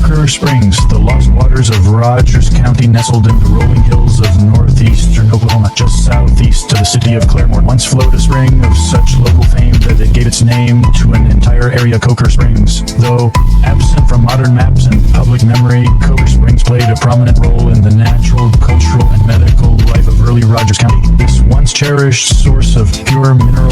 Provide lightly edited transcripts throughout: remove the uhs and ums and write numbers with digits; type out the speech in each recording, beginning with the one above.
COKER Springs, the lost waters of Rogers County, nestled in the rolling hills of northeastern Oklahoma, just southeast of the city of Claremore, once flowed a spring of such local fame that it gave its name to an entire area, COKER Springs. Though absent from modern maps and public memory, COKER Springs played a prominent role in the natural, cultural, and medical life of early Rogers County. This once cherished source of pure mineral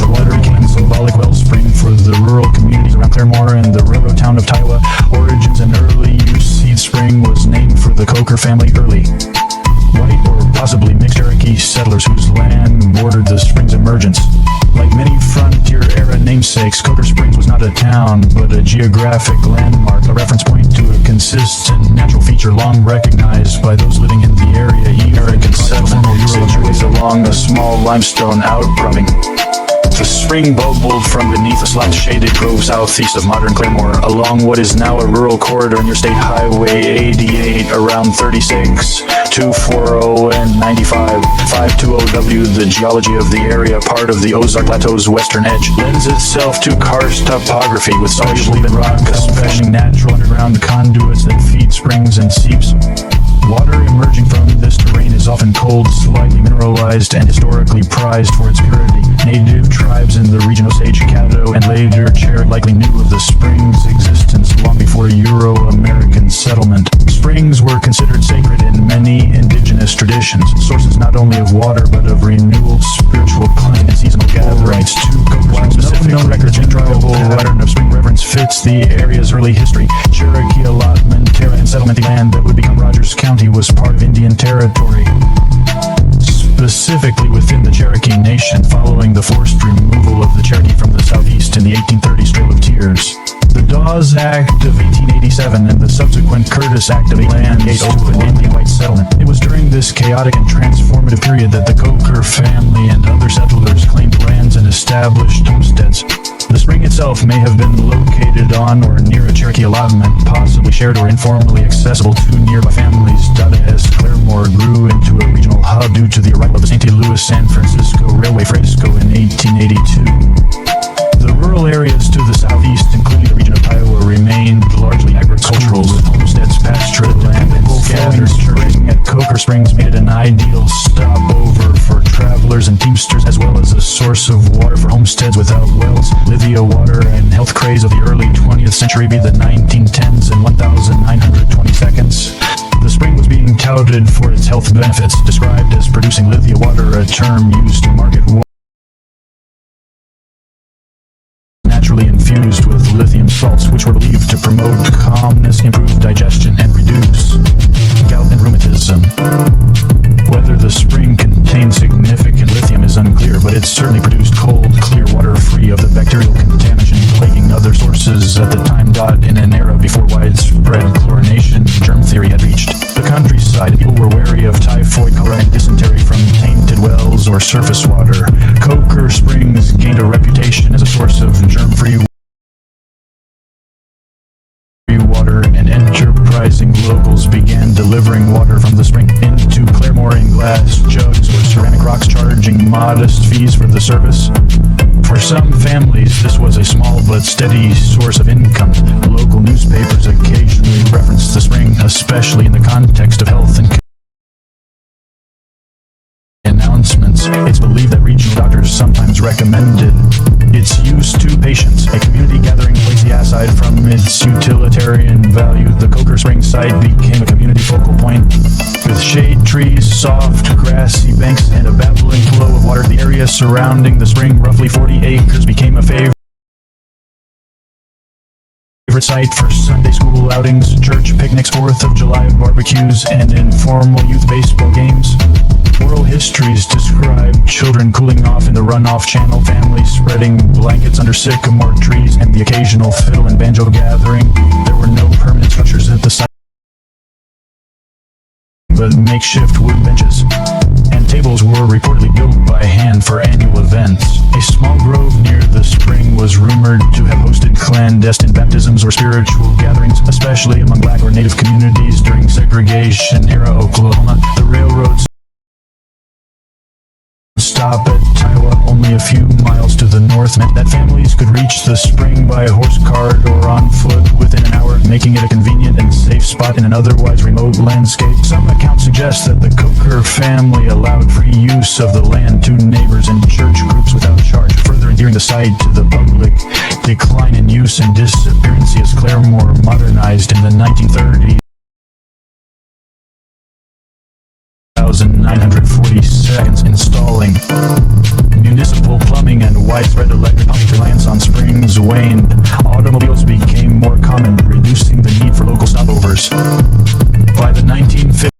water became a symbolic wellspring for the rural communities around Claremore and the railroad town of Tiowa. Origins and early use, Seed Spring was named for the COKER family, early white or possibly mixed Cherokee settlers whose land bordered the spring's emergence. Like many frontier-era namesakes, COKER Springs was not a town, but a geographic landmark, a reference point to a consistent natural feature long recognized by those living in the area. American settlement situated along a small limestone outcropping. The spring bubbled from beneath a slant-shaded grove southeast of modern Claremore, along what is now a rural corridor near State Highway 88, around 36, 240 and 95, 520W. The geology of the area, part of the Ozark Plateau's western edge, lends itself to karst topography with soluble rock, especially natural underground conduits that feed springs and seeps. Water emerging from this terrain is often cold, slightly mineralized, and historically prized for its purity. Native tribes in the region Osage, Caddo, and later Cherokee likely knew of the spring's existence long before Euro-American settlement. Springs were considered sacred in many indigenous traditions, sources not only of water but of renewal, spiritual cleansing, and seasonal gatherings. Two specific known records in tribal pattern of spring reverence fits the area's early history. Cherokee allotment, terra, and settlement. The land that would become Rogers County was part of Indian Territory, specifically within the Cherokee Nation, following the forced removal of the Cherokee from the southeast in the 1830s Trail of Tears. The Dawes Act of 1887 and the subsequent Curtis Act of 1898 opened Indian white settlement. It was during this chaotic and transformative period that the COKER family and other settlers claimed lands and established homesteads. The spring itself may have been located on or near a Cherokee allotment, possibly shared or informally accessible to nearby families. As Claremore grew into a regional hub due to the arrival of the St. Louis-San Francisco Railway Frisco in 1882. The rural areas to the southeast, including the region of Iowa, remained largely agricultural, with homesteads, pastured land, and gathered spring at COKER Springs made it an ideal stopover for travelers and teamsters, as well as a source of water for homesteads without wells. Lithia water and health craze of the early 20th century, be the 1910s and 1920 seconds. The spring was being touted for its health benefits, described as producing Lithia water, a term used to market water naturally infused with lithium salts, which were believed to promote calmness, improve digestion, and reduce gout and rheumatism. Whether the spring contained significant lithium is unclear, but it certainly produced cold, clear water free of the bacterial contamination plaguing other sources at the time. In an era before widespread chlorination germ theory had reached the countryside, people were wary of typhoid, cholera, and dysentery from tainted wells or surface water. COKER Springs gained a reputation as a source of germ-free water, and enterprising locals began delivering water from the spring into Claremore in glass jugs or ceramic rocks, charging modest fees for the service. For some families, this was a small but steady source of income. Local newspapers occasionally referenced the spring, especially in the context of health and announcements. It's believed that regional doctors sometimes recommended its use to patients. A community gathering place, aside from its utilitarian value, the COKER Springs site became a community focal point. With shade trees, soft grassy banks, and a babbling flow of water, the area surrounding the spring, roughly 40 acres, became a favorite site for Sunday school outings, church picnics, 4th of July barbecues, and informal youth baseball games. Oral histories describe children cooling off in the runoff channel, families spreading blankets under sycamore trees, and the occasional fiddle and banjo gathering. There were no permanent structures at the site, but makeshift wood benches and tables were reportedly built by hand for annual events. A small grove near the spring was rumored to have hosted clandestine baptisms or spiritual gatherings, especially among black or native communities during segregation-era Oklahoma. The railroads stop at Taiwa, only a few miles to the north, meant that families could reach the spring by horse cart or on foot within an hour, making it a convenient and safe spot in an otherwise remote landscape. Some accounts suggest that the COKER family allowed free use of the land to neighbors and church groups without charge, further endearing the site to the public. Decline in use and disappearance as Claremore modernized in the 1930s. 1,940 seconds installing municipal plumbing and widespread electric pumping reliance on springs waned. Automobiles became more common, reducing the need for local stopovers. By the 1950s,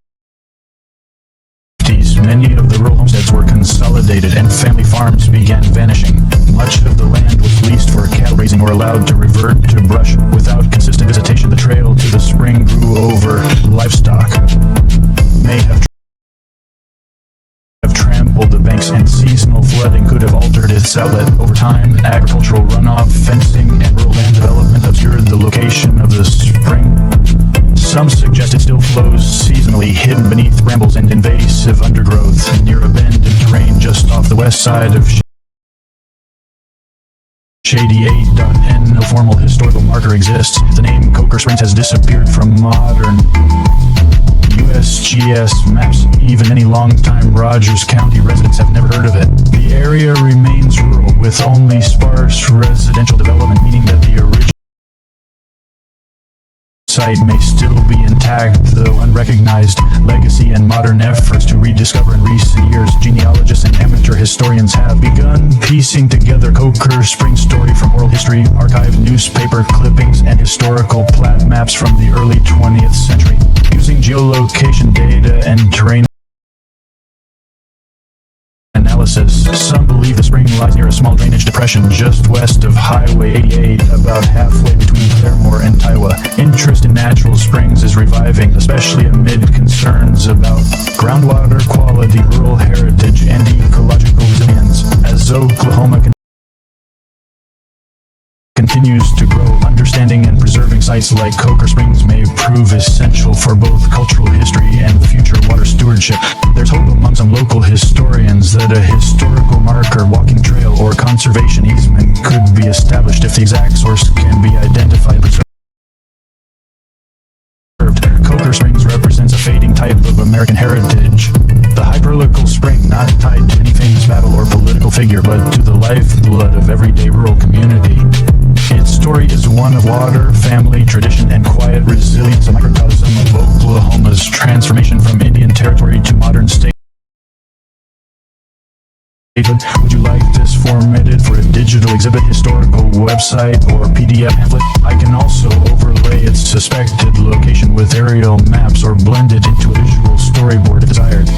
many of the rural homesteads were consolidated and family farms began vanishing. Much of the land was leased for cattle raising or allowed to revert to brush. Without consistent visitation, the trail to the spring grew over livestock. May have trampled the banks, and seasonal flooding could have altered its outlet. Over time, agricultural runoff, fencing, and rural land development obscured the location of the spring. Some suggest it still flows seasonally, hidden beneath brambles and invasive undergrowth, near a bend in terrain just off the west side of Shady 8.N. No formal historical marker exists. The name COKER Springs has disappeared from modern USGS maps. Even any long-time Rogers County residents have never heard of it. The area remains rural, with only sparse residential development, meaning that the original site may still be intact, though unrecognized. Legacy and modern efforts to rediscover in recent years. Genealogists and amateur historians have begun piecing together COKER Springs story from oral history, archived newspaper clippings, and historical plat maps from the early 20th century. Using geolocation data and terrain analysis, some believe the spring lies near a small drainage depression just west of Highway 88, about halfway between Claremore and Taiwa. Interest in natural springs is reviving, especially amid concerns about groundwater quality, rural heritage, and ecological resilience. As Oklahoma continues to grow, understanding and preserving sites like COKER Springs may prove essential for both cultural history and future water stewardship. There's hope among some local historians that a historical marker, walking trail, or conservation easement could be established if the exact source can be identified and preserved. COKER Springs represents a fading type of American heritage. The hyperlocal spring, not tied to any famous battle or political figure, but to the lifeblood of everyday rural community. Its story is one of water, family, tradition, and quiet resilience, a microcosm of Oklahoma's transformation from Indian territory to modern state. Would you like this formatted for a digital exhibit, historical website, or PDF pamphlet? I can also overlay its suspected location with aerial maps or blend it into a visual storyboard if desired.